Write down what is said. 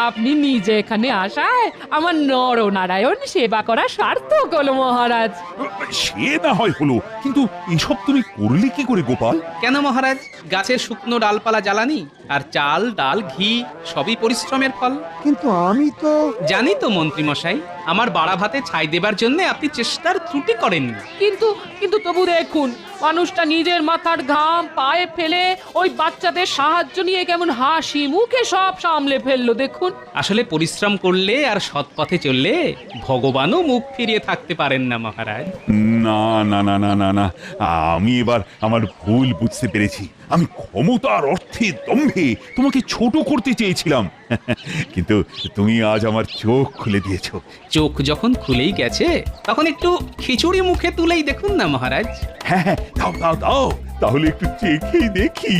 আপনি নিজে এখানে আসায় আমার নরনারায়ণ সেবা করা সার্থক হলো মহারাজ। সে না হয় হলো, কিন্তু এসব তুমি করলে কি করে গোপাল? কেন মহারাজ? গাছের শুকনো ডালপালা জ্বালানি আর চাল ডাল ঘি সবই পরিশ্রমের ফল। কিন্তু আমি তো জানি তো মন্ত্রী মশাই, আমার বাড়া ভাতে ছাই দেবার জন্য আপনি চেষ্টার ত্রুটি করেননি। কিন্তু কিন্তু তবু দেখুন, মানুষটা নিজের মাথার ঘাম পায়ে ফেলে ওই বাচ্চাদের সাহায্য নিয়ে কেমন হাসি মুখে সব সামলে ফেললো দেখুন। আসলে পরিশ্রম করলে আর সৎ পথে চললে ভগবানও মুখ ফিরিয়ে থাকতে পারেন না মহারাজ। না না না না না না, আমি এবার আমার ভুল বুঝতে পেরেছি। আমি ক্ষমতার অর্থে দম্ভে তোমাকে ছোট করতে চেয়েছিলাম, কিন্তু তুমি আজ আমার চোখ খুলে দিয়েছো। চোখ যখন খুলেই গেছে তখন একটু খিচুড়ি মুখে তুলেই দেখুন না মহারাজ। হ্যাঁ হ্যাঁ, দাও দাও দাও, তাহলে একটু চেখেই দেখি।